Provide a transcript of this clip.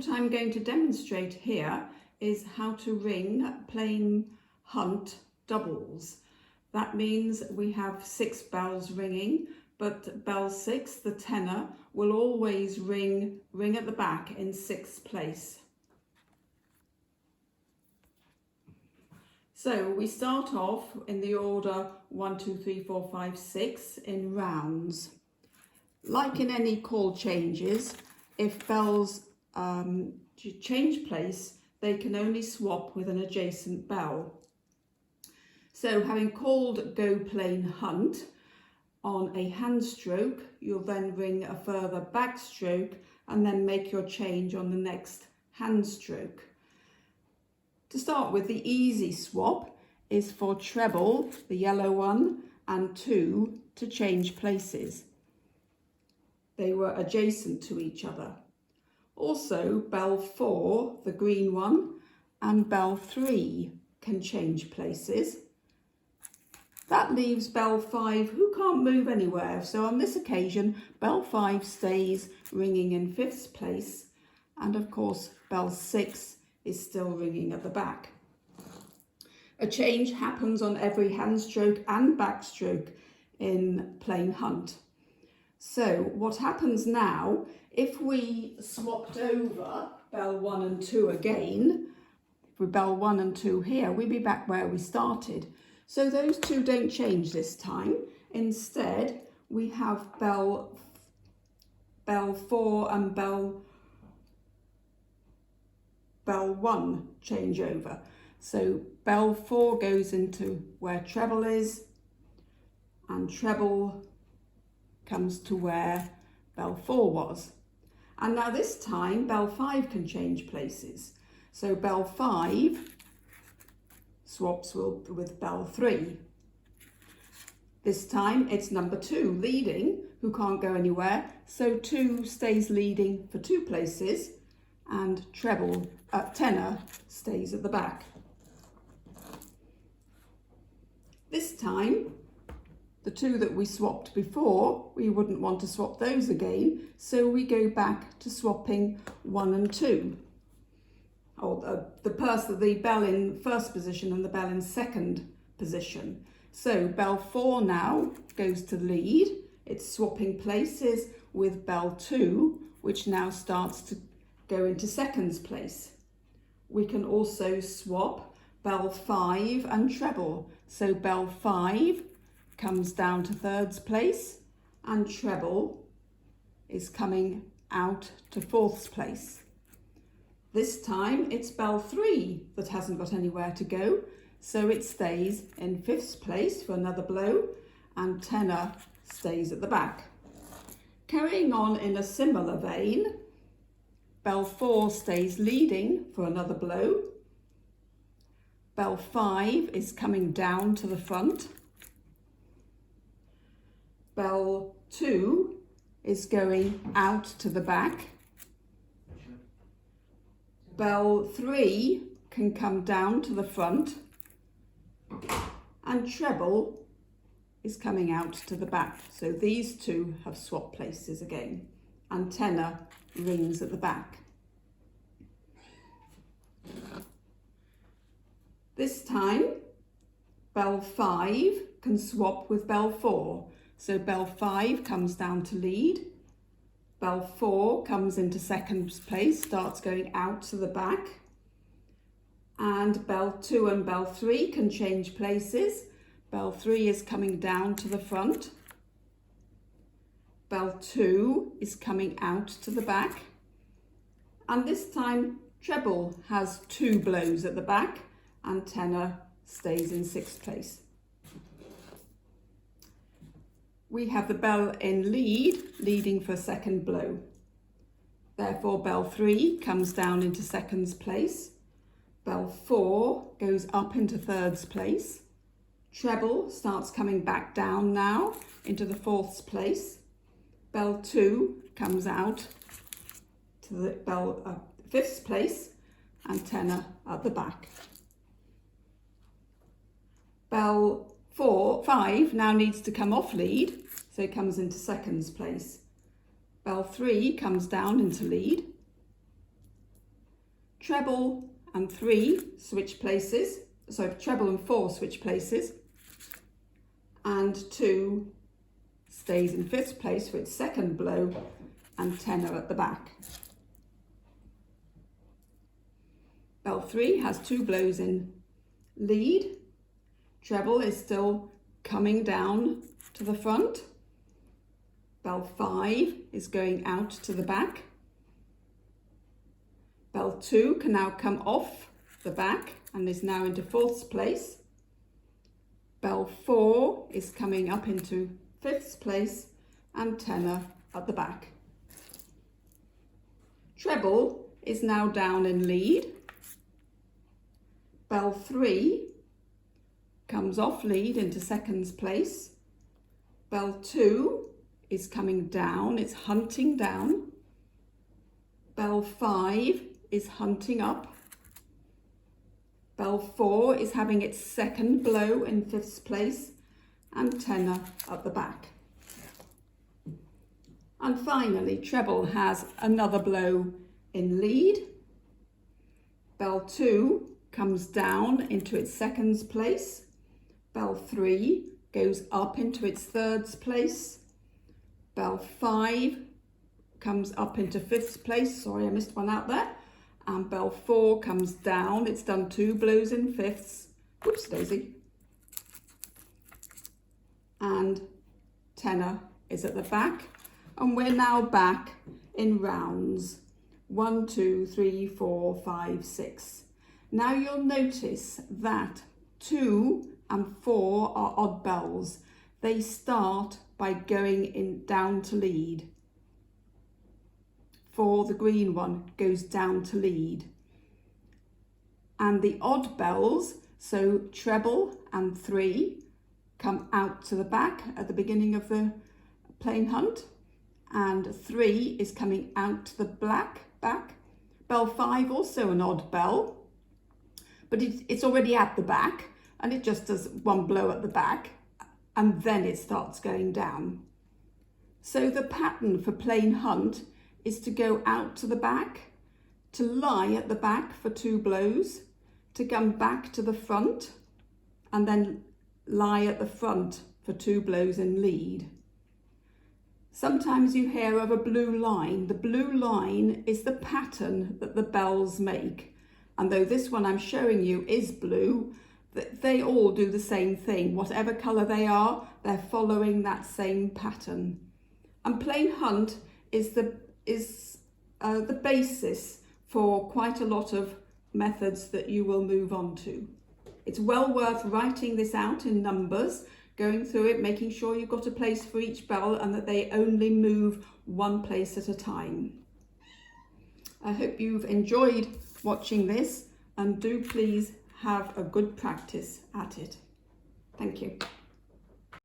What I'm going to demonstrate here is how to ring plain hunt doubles. That means we have 6 bells ringing, but bell 6, the tenor, will always ring at the back in 6th place. So we start off in the order 1, 2, 3, 4, 5, 6 in rounds. Like in any chord changes, if bells change place, they can only swap with an adjacent bell. So having called Go Plain Hunt, on a hand stroke, you'll then ring a further backstroke and then make your change on the next hand stroke. To start with, the easy swap is for treble, the yellow one, and 2 to change places. They were adjacent to each other. Also, bell 4, the green one, and bell 3 can change places. That leaves bell 5, who can't move anywhere. So on this occasion, bell 5 stays ringing in 5th place. And of course, bell 6 is still ringing at the back. A change happens on every hand stroke and backstroke in plain hunt. So what happens now, if we swapped over bell 1 and 2 again, if we bell 1 and 2 here, we'd be back where we started. So those two don't change this time. Instead, we have bell 4 and bell 1 change over. So bell 4 goes into where treble is, and treble comes to where bell 4 was. And now this time, bell 5 can change places. So bell 5 swaps with bell 3. This time it's number 2 leading, who can't go anywhere, so 2 stays leading for 2 places, and tenor stays at the back. This time, the 2 that we swapped before, we wouldn't want to swap those again, so we go back to swapping 1 and 2. Or the bell in 1st position and the bell in 2nd position. So bell 4 now goes to lead. It's swapping places with bell 2, which now starts to go into 2nd place. We can also swap bell 5 and treble. So bell 5 comes down to 3rd place, and treble is coming out to 4th place. This time it's bell 3 that hasn't got anywhere to go, so it stays in 5th place for another blow, and tenor stays at the back. Carrying on in a similar vein, bell 4 stays leading for another blow. Bell 5 is coming down to the front. Bell 2 is going out to the back. Bell 3 can come down to the front, and treble is coming out to the back. So these 2 have swapped places again, and tenor rings at the back. This time, bell 5 can swap with bell 4. So bell 5 comes down to lead. Bell 4 comes into 2nd place, starts going out to the back. And bell 2 and bell 3 can change places. Bell 3 is coming down to the front. Bell 2 is coming out to the back. And this time, treble has 2 blows at the back, and tenor stays in 6th place. We have the bell in lead, leading for 2nd blow. Therefore, bell 3 comes down into 2nd place. Bell 4 goes up into 3rd place. Treble starts coming back down now into the 4th place. Bell 2 comes out to the 5th place, and tenor at the back. Bell 5 now needs to come off lead, so it comes into 2nd place. Bell 3 comes down into lead. treble and 3 switch places, so treble and 4 switch places, and 2 stays in 5th place for its second blow, and tenor at the back. Bell 3 has 2 blows in lead, treble is still coming down to the front, bell 5 is going out to the back, bell 2 can now come off the back and is now into 4th place, bell 4 is coming up into 5th place, and tenor at the back. Treble is now down in lead, bell 3 comes off lead into 2nd place, bell 2 is coming down, it's hunting down, bell 5 is hunting up, bell 4 is having its second blow in 5th place, and tenor at the back. And finally, treble has another blow in lead, bell 2 comes down into its 2nd place, bell 3 goes up into its 3rd place, bell 5 comes up into 5th place, sorry I missed one out there, and bell 4 comes down, it's done 2 blows in 5ths, whoops daisy, and tenor is at the back, and we're now back in rounds 1, 2, 3, 4, 5, 6. Now you'll notice that 2 and 4 are odd bells. They start by going in down to lead. 4, the green one, goes down to lead. And the odd bells, so treble and 3, come out to the back at the beginning of the plain hunt, and 3 is coming out to the back. Bell 5, also an odd bell, but it's already at the back, and it just does 1 blow at the back, and then it starts going down. So the pattern for plain hunt is to go out to the back, to lie at the back for 2 blows, to come back to the front, and then lie at the front for 2 blows in lead. Sometimes you hear of a blue line. The blue line is the pattern that the bells make. And though this one I'm showing you is blue, they all do the same thing. Whatever colour they are, they're following that same pattern. And plain hunt is the basis for quite a lot of methods that you will move on to. It's well worth writing this out in numbers, going through it, making sure you've got a place for each bell and that they only move 1 place at a time. I hope you've enjoyed watching this, and do please have a good practice at it. Thank you.